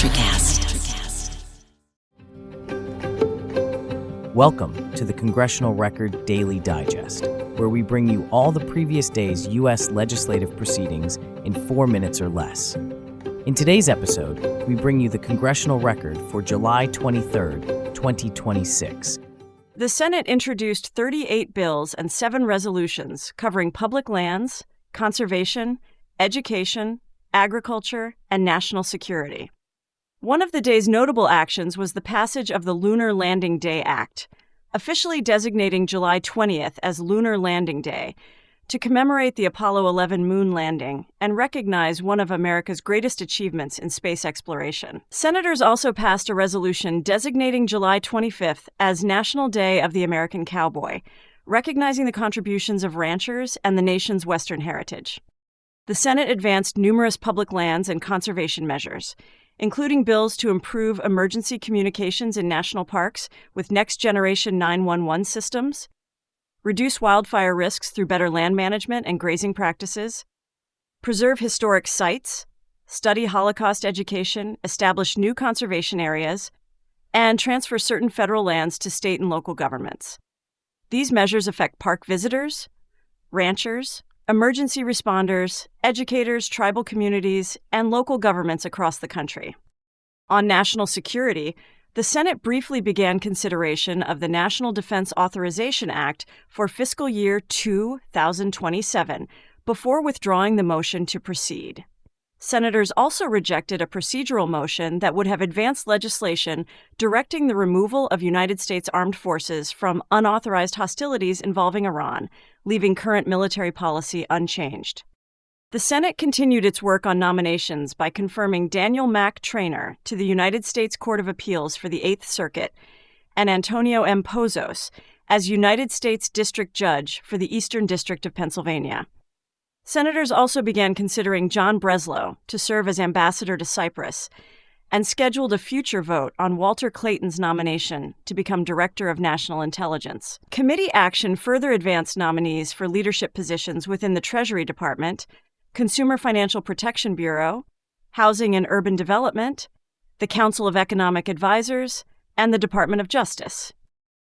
ElectraCast. Welcome to the Congressional Record Daily Digest, where we bring you all the previous day's U.S. legislative proceedings in 4 minutes or less. In today's episode, we bring you the Congressional Record for July 23, 2026. The Senate introduced 38 bills and 7 resolutions covering public lands, conservation, education, agriculture, and national security. One of the day's notable actions was the passage of the Lunar Landing Day Act, officially designating July 20th as Lunar Landing Day to commemorate the Apollo 11 moon landing and recognize one of America's greatest achievements in space exploration. Senators also passed a resolution designating July 25th as National Day of the American Cowboy, recognizing the contributions of ranchers and the nation's Western heritage. The Senate advanced numerous public lands and conservation measures, including bills to improve emergency communications in national parks with next-generation 911 systems, reduce wildfire risks through better land management and grazing practices, preserve historic sites, study Holocaust education, establish new conservation areas, and transfer certain federal lands to state and local governments. These measures affect park visitors, ranchers, emergency responders, educators, tribal communities, and local governments across the country. On national security, the Senate briefly began consideration of the National Defense Authorization Act for fiscal year 2027 before withdrawing the motion to proceed. Senators also rejected a procedural motion that would have advanced legislation directing the removal of United States armed forces from unauthorized hostilities involving Iran, leaving current military policy unchanged. The Senate continued its work on nominations by confirming Daniel Mack Traynor to the United States Court of Appeals for the Eighth Circuit and Antonio M. Pozos as United States District Judge for the Eastern District of Pennsylvania. Senators also began considering John Breslow to serve as ambassador to Cyprus and scheduled a future vote on Walter Clayton's nomination to become Director of National Intelligence. Committee action further advanced nominees for leadership positions within the Treasury Department, Consumer Financial Protection Bureau, Housing and Urban Development, the Council of Economic Advisors, and the Department of Justice.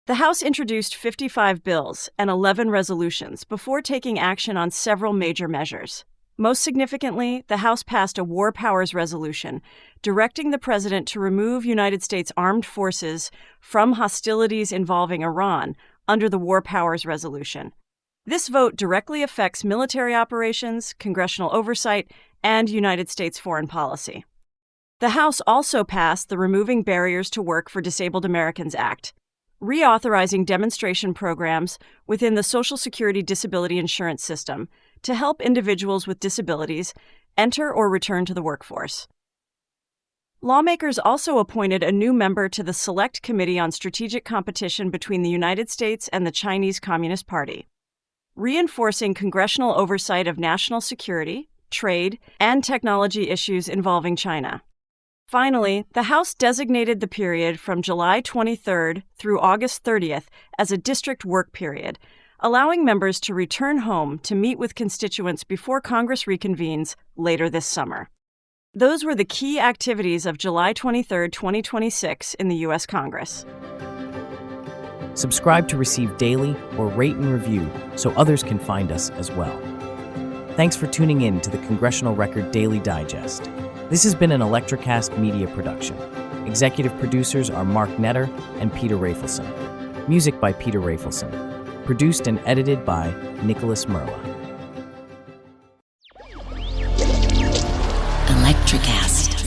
The House introduced 55 bills and 11 resolutions before taking action on several major measures. Most significantly, the House passed a War Powers Resolution directing the President to remove United States armed forces from hostilities involving Iran under the War Powers Resolution. This vote directly affects military operations, congressional oversight, and United States foreign policy. The House also passed the Removing Barriers to Work for Disabled Americans Act, reauthorizing demonstration programs within the Social Security Disability Insurance System to help individuals with disabilities enter or return to the workforce. Lawmakers also appointed a new member to the Select Committee on Strategic Competition between the United States and the Chinese Communist Party, reinforcing congressional oversight of national security, trade, and technology issues involving China. Finally, the House designated the period from July 23rd through August 30th as a district work period, allowing members to return home to meet with constituents before Congress reconvenes later this summer. Those were the key activities of July 23rd, 2026 in the U.S. Congress. Subscribe to receive daily or rate and review so others can find us as well. Thanks for tuning in to the Congressional Record Daily Digest. This has been an ElectraCast media production. Executive producers are Mark Netter and Peter Rafelson. Music by Peter Rafelson. Produced and edited by Nicholas Mrla. ElectraCast.